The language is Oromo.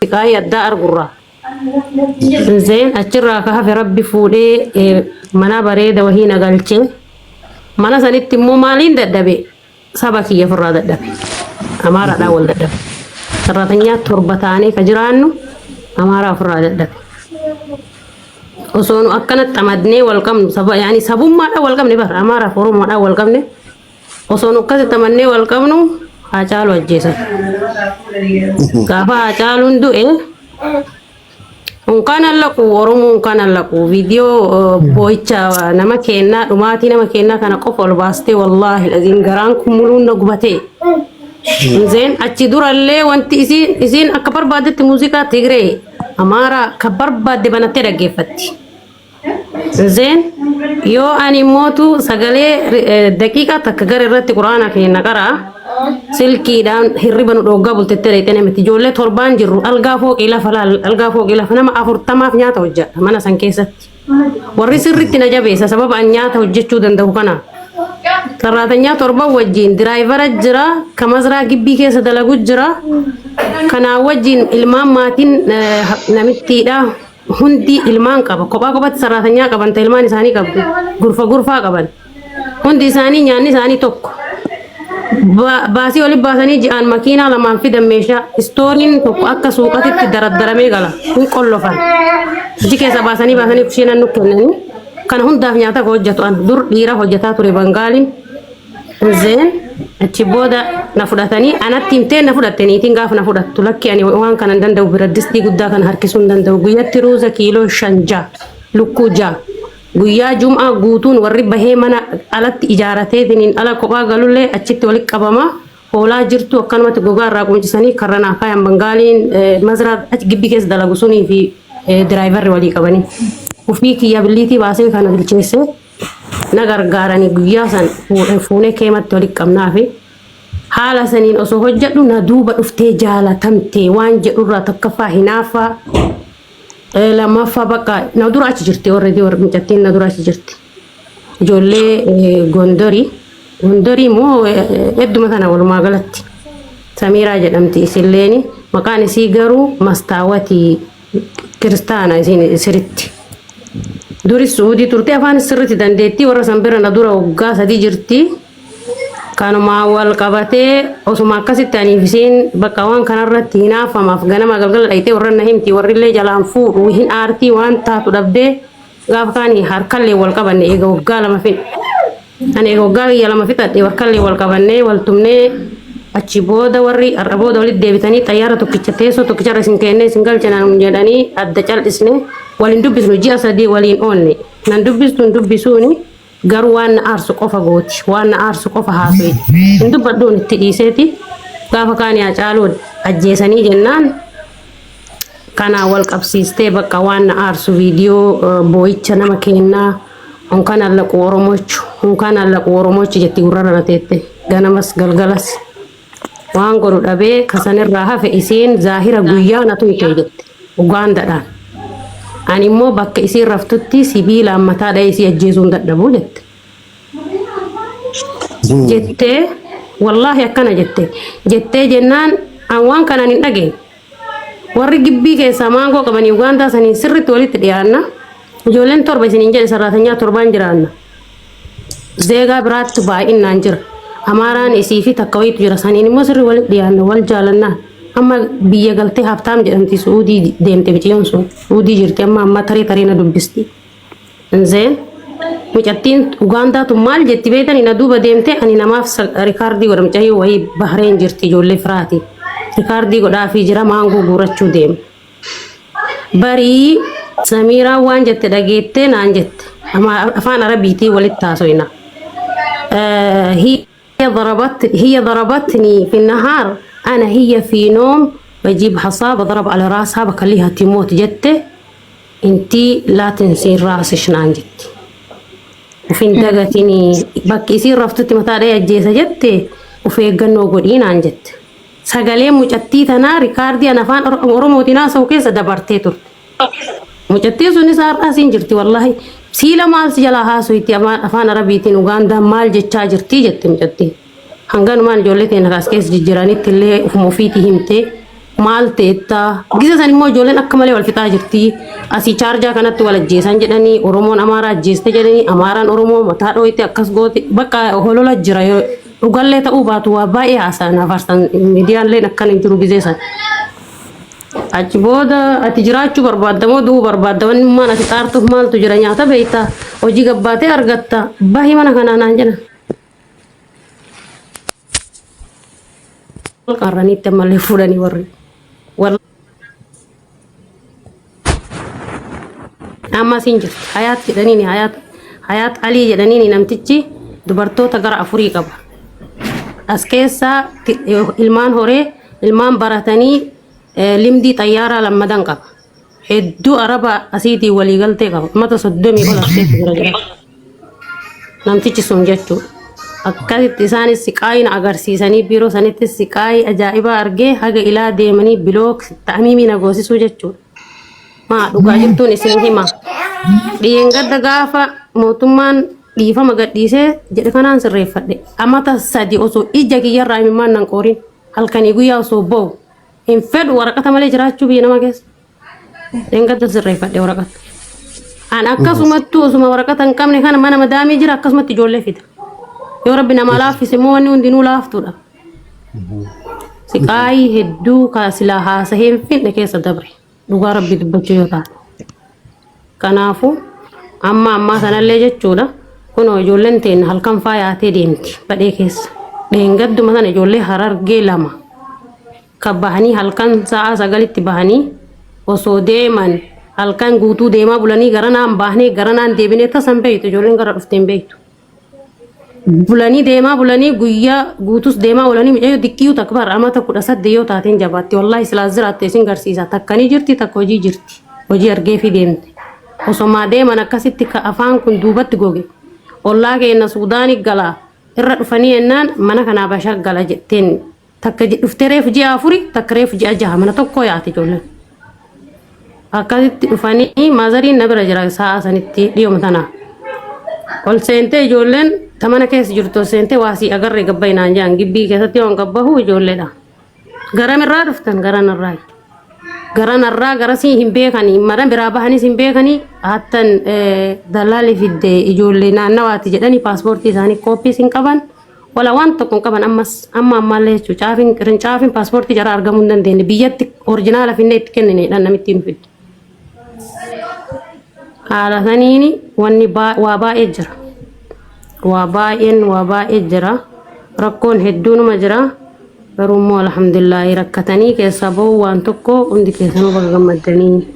قاي الدار قرة زين أشرا كهف ربي فودي منا بريدة وهي نقلتي منا سنت مو مالين ددبي سبكي يفرا ددبي أمارة داول ددبي تراتنيا تربتاني كجرانو أمارة فرا ددبي وصونو أكنت تمدني والقم سبا يعني سبوم ما والقم نبر أمارة فروم ما والقم نه وصونو كذا تمني والقم نو أجالو الجيسة كافا أجالو ندو Unkan allaku oromo unkan allaku video boicha nama kenna rumati nama kenna kana qofol baste wallahi alazim garan kumulun nagubate زين أتشدور اللي وانت إزين أكبر بعد الموسيقى تجري أمارا كبر بعد بناتي رجفتي زين يو أني موتو سجلي دقيقة تكجر الرت قرآن كي نقرأ سلكي دان هربنا روجا بولت تري تنا متجولة تربان جرو ألقى فوق إلى فلا ألقى فوق إلى فنا ما أفر تما في نياته وجه ما نسنكيست ورث الرت نجابيس سبب أن نياته وجه شو دنده كنا تراتنيا تربا وجين درايفر الجرا كمزرا جبي كيس دلقو الجرا كنا وجين إلمان ماتين نمتي دا هندي إلمان كبا كبا تراتنيا كبا انت إلمان ساني كبا غرفة كبا هندي ساني يعني ساني توك باسي ولي باساني جان ماكينة لما في دميشا ستورين توك أكا سوقاتي تدرد درمي غلا كل فان جي كيسا باساني كشينا نكنني كان هندا في نياتا هوجتو أن دور ديرا هوجتا توري بنغالين زين أتشبودا نفودتني أنا تيمتين نفودتني تينغاف نفودت لك يعني وان كان دندو بردستي قدا كان هركسون دندو قويا تروزا كيلو شنجا لكوجا قويا جمعة قوتون ورب بهيمنا ألت إجارتين ألا كوبا قالوا لي أتشت ولك أبما ولا جرتو كلمة جوجار راكم جسني كرنا كايم بنغالين مزرعة أتجيب كيس دلقوسوني في درايفر ولي كبني وفيك يا بليتي باسي كان بالجيسه نغر غاراني غياسن فونه كيمت تولك كمنافي حالا سنين اسو هجدو ندوب دفتي جالا تمتي وان جدورا تكفا هنافا لما فبقى ندور اجرتي اوريدي ور مجتين ندور اجرتي جولي غوندوري مو يد مثلا ولا ما غلطت سميرة جدمتي سليني مكان سيجرو مستاوتي كريستانا زين سرتي دوري السعودي ترتي أفان السرتي دندتي ورا سنبرنا دورا وقاس هدي جرتي كانوا مع والقبتي أو سما كسي تاني فيسين بكوان كان الرتينا فما فجنا ما قبل أيتي ورا نهمتي ورا اللي جلام فوق وهين آرتي وان تاتو دبدي قاف كاني هركلي والقبني إيجا وقال ما في أنا إيجا وقال يلا ما في تاتي وركلي والقبني والتمني أتشبودا وري الربودا ولد ديبتاني طيارة تكتشتيسو تكتشر سنكيني سنقل جنان مجداني أدجال اسمه ولندبس نجي أصدي ولين أوني ندبسوني قروان أرسو قفا قوتي وان أرسو قفا هاسوي ندبدون التئيسيتي قافا كاني أجالود أجيساني جنان كان أول قبسيستي بقى وان أرسو فيديو بويتش نمكينا ونكان اللق ورموش جتي ورارنا تيتي غنمس غلغلس وان قرو دبي كسان الراها في إسين ظاهرة قويا نتو يكيدت وقان دادان أني مو بك إسين رفتتي سبيلا متا دا إسي أجيزون دادبو جتة والله يكنا جتة جنان أوان كان نتاقين ورّي جبي كيسا مانكو كبان يوغاندا سنين سر توليت ديانا جولين توربا سنين جل سراتنيا توربان جرانا زيغا برات تباين نانجر أماران إسيفي تكويت جرسانين مصر ولد ديانا والجالنا أما بيا غلطي هفتام جرمتي سعودي ديمتي بجيون سعودي جرتي أما ترينا دبستي انزين مجتين أوغاندا تمال جتي بيتان إنا دوبا ديمتي أني نماف ريكاردي ورمجاهي وهي بحرين جرتي جولي فراتي ريكاردي قدا في جرا مانغو بورچو ديم بري سميرة وان جت دقيتي نانجت أما أفان عربيتي ولد تاسوينا هي ضربتني في النهار أنا هي في نوم بجيب حصى بضرب على راسها بخليها تموت جتة انتي لا تنسين راسش نانجت وفي دقتني بك يصير رفتتي متى جيسة جتة وفي جنو قولين نانجت سجلي مجتي ثنا ريكاردي أنا فان أورموتي ناس وكيس دبرتي تر مجتي سوني صار أسين جرتي والله سيلا مال سجلها سويتي أما فان ربيتين وغاندا مال جتشا جرتي جت مجتي هنگان مان جولتين راس كيس جيراني تلي مفيتي همتي maal ta'etta gisa san immoo ijoolleen akka malee wal fixaa jirti asii chaarjaa kanatti wal ajjeesan jedhanii oromoon amaaraa ajjeeste jedhanii amaaraan oromoo mataa dhooyte akkas goote bakka holola jira dhugallee ta'uu baatu waa baay'ee haasa'an afaarsan miidiyaaleen akkan hin jiru gisee san achi booda ati jiraachuu barbaaddamoo du'uu barbaadda wanni maan ati xaartuuf maaltu jira nyaata beeyta hojii gabbaatee argatta bahii mana kanaa naan jedhan qarraniitti ammallee fuudhanii warri amma siin jirti hayaat jedhaniini hayaat alii jedhaniini namtichi dubartoota gara 4 qaba as keessaa ilmaan horee ilmaan baratanii limdii xayyaaraa lammadan qaba hedduu araba asiitii waliigaltee qaba mata 30 ol as keessa jira namtichi sun jechuudha akkasitti isaanis siqaayina agarsiisanii biiroo sanitti siqaayii ajaa'ibaa argee haga ilaa deemanii bilook ta'amiimii nagoosisuu jechuudha. Maa dhugaa jirtuun isin hima. Dhiyengadda gaafa mootummaan dhiifama gadhiisee jedhe kanaan sirreeffadhe. Amata 3 osoo ija kiyyarraa himimmaan nan qoorin halkanii guyyaa osoo ba'u hin fedhu waraqata malee jiraachuu biyya nama keessa. Dhiyengadda sirreeffadhe waraqata. An akkasumattuu osuma waraqata hin qabne kana mana madaamii jira akkasumatti ijoollee fida. Yoo rabbi nama laaffise moo wanni hundinuu laaftuudha. Siqaayii hedduu kaasilaa haasahee hin finne keessa dabre. Dhugaa rabbi dubbachuu yoo taate. Kanaafuu ammaa sanallee jechuudha. Kunoo ijoolleen teenya halkan faayaatee deemti badhee keessa. Dheengadduma sana ijoollee Harargee 2. Kan bahanii halkan sa'a 9tti bahanii osoo deeman halkan guutuu deemaa bulanii garanaan bahnee garanaan deebinee tasan beektu ijoolleen gara dhufteen beektu. Bulanii deemaa bulanii guyyaa guutus deemaa bulanii miidhagoo dikkiyuu takka bara amata 18 yoo taateen jabaatti wallahi silaas jiraatte isin garsiisa takkanii jirti takka hojii jirti hojii argee fi deemte osoma deeman akkasitti ka afaan kun duubatti goge ollaa keenya Suudaanii galaa irra dhufanii ennaan mana kanaa bashaa gala jetteen takka dhuftee reefu ji'a 4 takka reefu ji'a 6 mana tokko yaate ijoolleen akkasitti dhufanii maazariin na bira jira sa'a sanitti dhiyooma tanaa ol seentee ijoolleen tamana keessa jirtu seentee waasii agarree gabbainaan jaan gibbii keessatti waan gabbahu ijoolleedha. Garamirraa dhuftan garanarraa garasii hin beekanii maran biraa bahanis hin beekanii hattan dalaali fidde ijoollee naannawaati jedhanii paaspoortii isaanii kooppii hin qaban wala waan tokko hin qaban ammallee jechuudha qirincaafiin paaspoortii jara argamuu hin dandeenye biyyatti orijinaala finnee itti kennineedhaan namitti hin fidde. Haala saniini wanni waa baay'ee jira. Waa baay'ee jira. Rakkoon hedduunuma jira. Garuu immoo alhamdulillah rakkatanii keessaa bahuu waan tokko hundi keessanuu baga gammaddanii